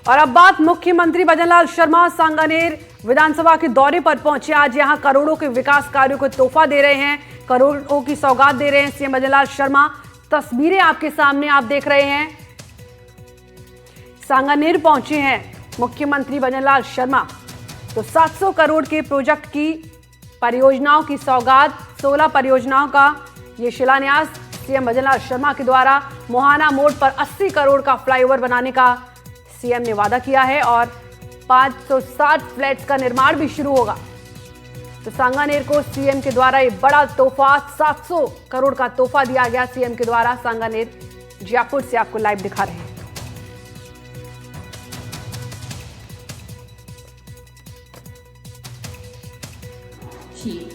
और अब बात मुख्यमंत्री भजनलाल शर्मा सांगानेर विधानसभा के दौरे पर पहुंचे। आज यहां करोड़ों के विकास कार्यों को तोहफा दे रहे हैं, करोड़ों की सौगात दे रहे हैं सीएम भजनलाल शर्मा। तस्वीरें आपके सामने आप देख रहे हैं। सांगानेर पहुंचे हैं मुख्यमंत्री भजनलाल शर्मा। तो 700 करोड़ के प्रोजेक्ट की परियोजनाओं की सौगात, 16 परियोजनाओं का ये शिलान्यास सीएम भजनलाल शर्मा के द्वारा। मोहाना मोड़ पर 80 करोड़ का फ्लाईओवर बनाने का सीएम ने वादा किया है और 560 फ्लैट्स का निर्माण भी शुरू होगा। तो सांगानेर को सीएम के द्वारा ये बड़ा तोहफा, 700 करोड़ का तोहफा दिया गया सीएम के द्वारा। सांगानेर जयपुर से आपको लाइव दिखा रहे हैं।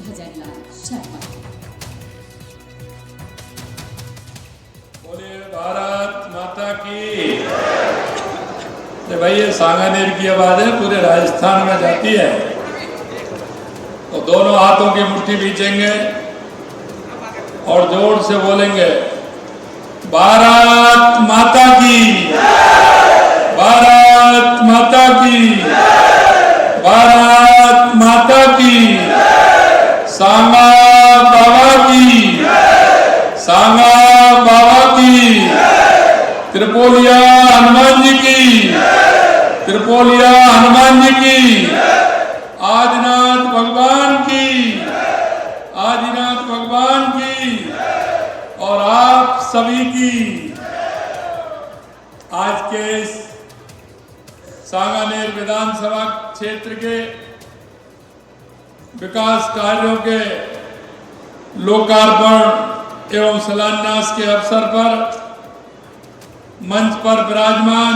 भजनलाल शर्मा। बोले भारत माता की। तो भाई ये सांगानेर की आवाज है, पूरे राजस्थान में जाती है। तो दोनों हाथों की मुट्ठी खींचेंगे और जोर से बोलेंगे भारत माता की, भारत माता की, भारत माता की, सांगा बाबा की, सांगा बाबा की, त्रिपोलिया हनुमान जी की, त्रिपोलिया हनुमान जी की, आदिनाथ भगवान की, आदिनाथ भगवान की और आप सभी की। आज के इस सांगानेर विधानसभा क्षेत्र के विकास कार्यों के लोकार्पण एवं शिलान्यास के अवसर पर मंच पर विराजमान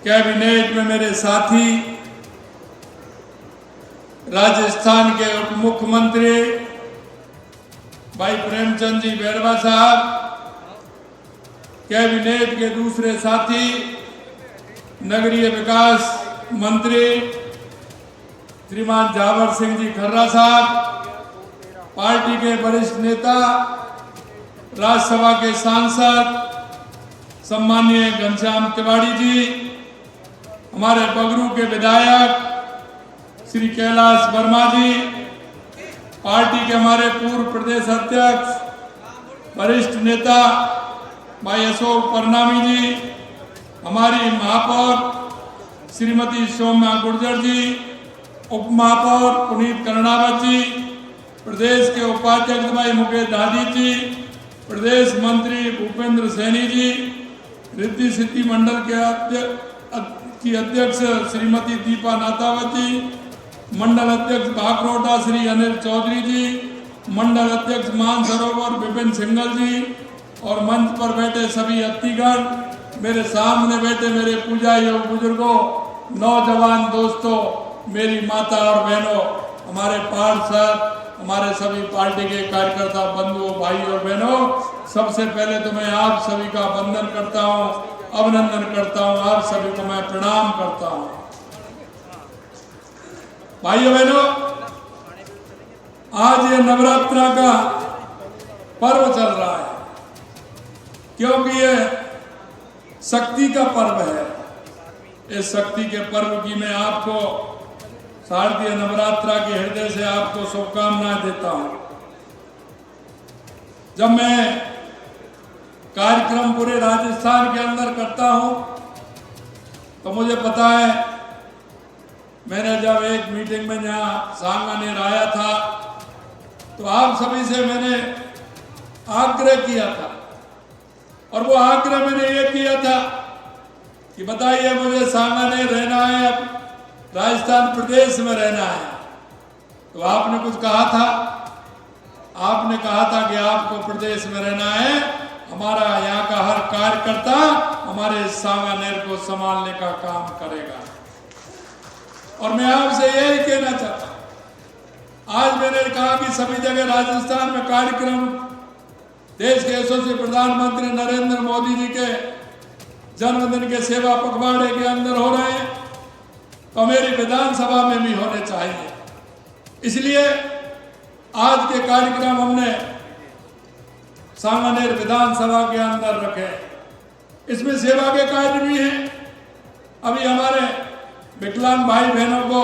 कैबिनेट में मेरे साथी, राजस्थान के उप मुख्यमंत्री भाई प्रेमचंद जी बैरवा साहब, कैबिनेट के दूसरे साथी नगरीय विकास मंत्री श्रीमान जावर सिंह जी खर्रा साहब, पार्टी के वरिष्ठ नेता, राज्यसभा के सांसद सम्माननीय घनश्याम तिवारी जी, हमारे बगरू के विधायक श्री कैलाश वर्मा जी, पार्टी के हमारे पूर्व प्रदेश अध्यक्ष वरिष्ठ नेता भाई अशोक परनामी जी, हमारी महापौर श्रीमती सौम्या गुर्जर जी, उप महापौर पुनीत कर्णावत जी, प्रदेश के उपाध्यक्ष भाई मुकेश दादी जी, प्रदेश मंत्री भूपेंद्र सैनी जी, रिद्धि सिद्धि मंडल के अध्यक्ष श्रीमती दीपा नाथावत जी, मंडल अध्यक्ष भाखरोटा श्री अनिल चौधरी जी, मंडल अध्यक्ष मानसरोवर विपिन सिंघल जी और मंच पर बैठे सभी अतिथिगण, मेरे सामने बैठे मेरे पूजा योग बुजुर्गों, नौजवान दोस्तों, मेरी माता और बहनों, हमारे पार्षद, हमारे सभी पार्टी के कार्यकर्ता बंधुओं, भाई और बहनों, सबसे पहले तो मैं आप सभी का वंदन करता हूं, अभिनंदन करता हूं, आप सभी को मैं प्रणाम करता हूं। भाइयों बहनों, आज ये नवरात्रा का पर्व चल रहा है, क्योंकि ये शक्ति का पर्व है। इस शक्ति के पर्व की मैं आपको शारदीय नवरात्रा के हृदय से आपको शुभकामनाएं देता हूं। जब मैं कार्यक्रम पूरे राजस्थान के अंदर करता हूं तो मुझे पता है, मैंने जब एक मीटिंग में यहाँ सांगानेर आया था तो आप सभी से मैंने आग्रह किया था, और वो आग्रह मैंने ये किया था कि बताइए मुझे सांगानेर रहना है, राजस्थान प्रदेश में रहना है। तो आपने कुछ कहा था, आपने कहा था कि आपको प्रदेश में रहना है, हमारा यहाँ का हर कार्यकर्ता हमारे सांगानेर को संभालने का काम करेगा। और मैं आपसे यही कहना चाहता हूं, आज मैंने कहा कि सभी जगह राजस्थान में कार्यक्रम देश के यशस्वी प्रधानमंत्री नरेंद्र मोदी जी के जन्मदिन के सेवा पखवाड़े के अंदर हो रहे हैं, तो मेरी विधानसभा में भी होने चाहिए। इसलिए आज के कार्यक्रम हमने सांगानेर विधानसभा के अंदर रखे। इसमें सेवा के कार्य भी हैं, अभी हमारे विकलांग भाई बहनों को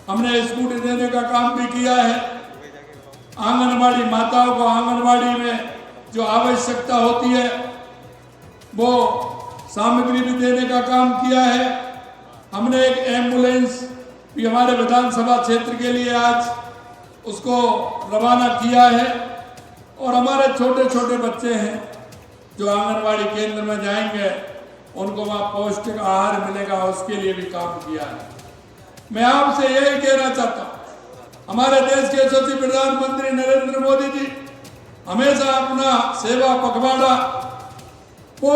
हमने स्कूटी देने का काम भी किया है। आंगनबाड़ी माताओं को आंगनबाड़ी में जो आवश्यकता होती है वो सामग्री भी देने का काम किया है। हमने एक एम्बुलेंस भी हमारे विधानसभा क्षेत्र के लिए आज उसको रवाना किया है। और हमारे छोटे छोटे बच्चे हैं जो आंगनबाड़ी केंद्र में जाएंगे, उनको वहाँ पौष्टिक आहार मिलेगा, उसके लिए भी काम किया है। मैं आपसे यही कहना चाहता हूँ, हमारे देश के यशस्वी प्रधानमंत्री नरेंद्र मोदी जी हमेशा अपना सेवा पखवाड़ा को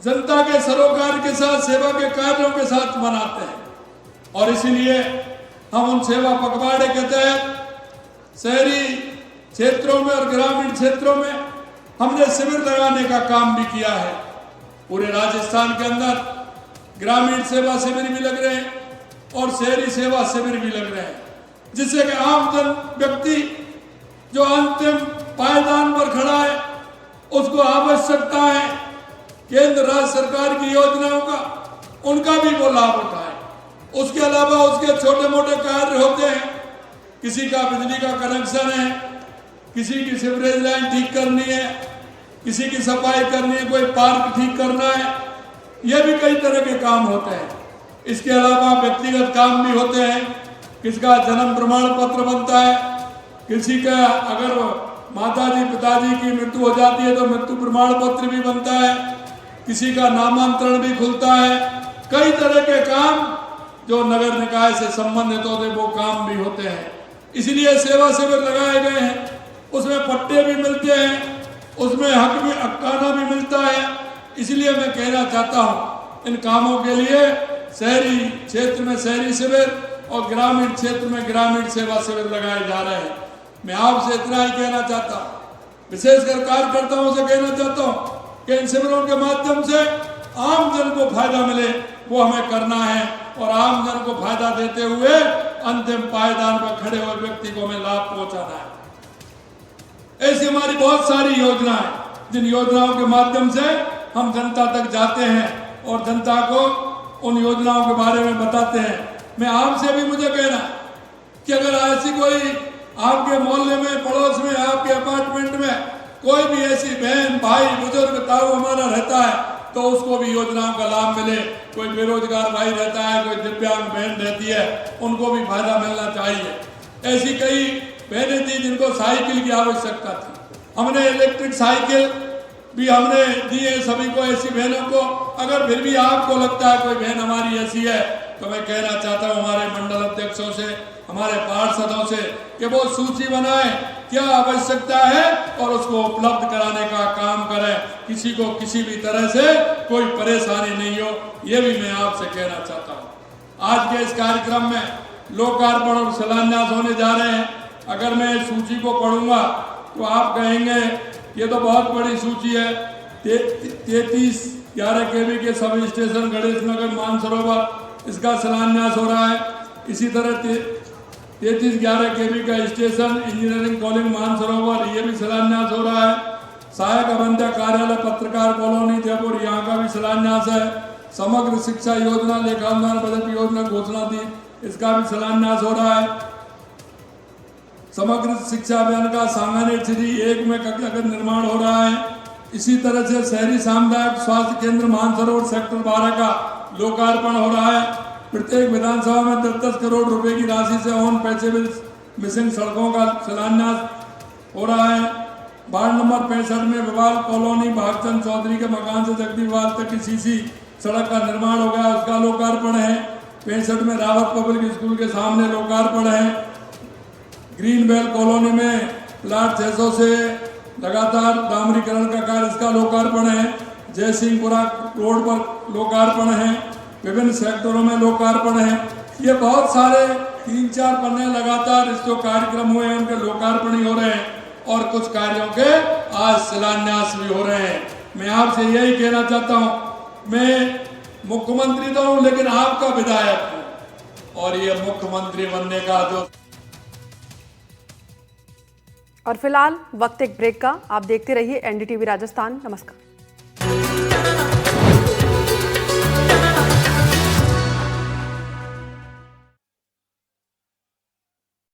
जनता के सरोकार के साथ, सेवा के कार्यों के साथ मनाते हैं। और इसीलिए हम उन सेवा पखवाड़े के तहत शहरी क्षेत्रों में और ग्रामीण क्षेत्रों में हमने शिविर लगाने का काम भी किया है। पूरे राजस्थान के अंदर ग्रामीण सेवा शिविर भी लग रहे हैं और शहरी सेवा शिविर भी लग रहे हैं, जिससे कि आम जन व्यक्ति जो अंतिम पायदान पर खड़ा है उसको आवश्यकता है केंद्र राज्य सरकार की योजनाओं का, उनका भी वो लाभ उठाए। उसके अलावा उसके छोटे मोटे कार्य होते हैं, किसी का बिजली का कनेक्शन है, किसी की सीवरेज लाइन ठीक करनी है, किसी की सफाई करनी है, कोई पार्क ठीक करना है, ये भी कई तरह के काम होते हैं। इसके अलावा व्यक्तिगत काम भी होते हैं, किसका जन्म प्रमाण पत्र बनता है, किसी का अगर माताजी पिताजी की मृत्यु हो जाती है तो मृत्यु प्रमाण पत्र भी बनता है, किसी का नामांतरण भी खुलता है। कई तरह के काम जो नगर निकाय से संबंधित होते वो काम भी होते हैं। इसलिए सेवा शिविर लगाए गए हैं, उसमें पट्टे भी मिलते हैं, उसमें हकाना भी मिलता है। इसलिए मैं कहना चाहता हूँ इन कामों के लिए शहरी क्षेत्र में शहरी शिविर और ग्रामीण क्षेत्र में ग्रामीण सेवा शिविर लगाए जा रहे हैं। मैं आपसे इतना ही कहना चाहता हूँ, विशेषकर कार्यकर्ताओं से कहना चाहता हूँ कि इन शिविरों के माध्यम से आम जन को फायदा मिले, वो हमें करना है। और आम जन को फायदा देते हुए अंतिम पायदान पर खड़े हुए व्यक्ति को हमें लाभ पहुंचाना है। ऐसी हमारी बहुत सारी योजनाएं, जिन योजनाओं के माध्यम से हम जनता तक जाते हैं और जनता को उन योजनाओं के बारे में बताते हैं। मैं आपसे भी मुझे कहना कि अगर ऐसी कोई आपके मोहल्ले में, पड़ोस में, आपके अपार्टमेंट में कोई भी ऐसी बहन भाई बुजुर्ग ताऊ हमारा रहता है तो उसको भी योजनाओं का लाभ मिले। कोई बेरोजगार भाई रहता है, कोई दिव्यांग बहन रहती है, उनको भी फायदा मिलना चाहिए। ऐसी कई बहनें थी जिनको साइकिल की आवश्यकता थी, हमने इलेक्ट्रिक साइकिल भी हमने दी है सभी को, ऐसी बहनों को। अगर फिर भी आपको लगता है कोई बहन हमारी ऐसी है तो मैं कहना चाहता हूँ हमारे मंडल अध्यक्षों से, हमारे पार्षदों से कि वो सूची बनाए क्या आवश्यकता है और उसको उपलब्ध कराने का काम करें। किसी को किसी भी तरह से कोई परेशानी नहीं हो, ये भी मैं आपसे कहना चाहता हूँ। आज के इस कार्यक्रम में लोकार्पण और शिलान्यास होने जा रहे हैं। अगर मैं इस सूची को पढ़ूंगा तो आप कहेंगे ये तो बहुत बड़ी सूची है। 3311 kV के सब स्टेशन गणेश नगर मानसरोवर, इसका शिलान्यास हो रहा है। इसी तरह 3311 kV का स्टेशन इंजीनियरिंग कॉलेज मानसरोवर, ये भी शिलान्यास हो रहा है। सहायक अभियंता कार्यालय पत्रकार कॉलोनी जयपुर, यहाँ का भी शिलान्यास है। समग्र शिक्षा योजना लेखानुदान बजट योजना घोषणा थी, इसका भी शिलान्यास हो रहा है। समग्र शिक्षा अभियान का सांगानेर सिटी 1 में कक्षा का निर्माण हो रहा है। इसी तरह से शहरी सामुदायिक स्वास्थ्य केंद्र मानसरोवर सेक्टर 12 का लोकार्पण हो रहा है। प्रत्येक विधानसभा में 10-10 करोड़ रुपए की राशि से ऑन पैचेबल मिसिंग सड़कों का शिलान्यास हो रहा है। वार्ड नंबर 65 में विवाल कॉलोनी भागचंद चौधरी के मकान से जगदीवाल तक की सीसी सड़क का निर्माण हो गया, उसका लोकार्पण है। 65 में रावत पब्लिक स्कूल के सामने लोकार्पण है। ग्रीन बेल कॉलोनी में प्लाट 600 से लगातार डामरीकरण का कार्य, इसका लोकार्पण है। जयसिंहपुरा रोड पर लोकार्पण है। विभिन्न सेक्टरों में लोकार्पण है। ये बहुत सारे 3-4 पन्ने लगातार इस जो कार्यक्रम हुए हैं उनके लोकार्पण ही हो रहे हैं और कुछ कार्यों के आज शिलान्यास भी हो रहे हैं। मैं आपसे यही कहना चाहता हूँ, मैं मुख्यमंत्री तो हूँ लेकिन आपका विधायक हूँ और ये मुख्यमंत्री बनने का जो। और फिलहाल वक्त एक ब्रेक का, आप देखते रहिए NDTV राजस्थान। नमस्कार।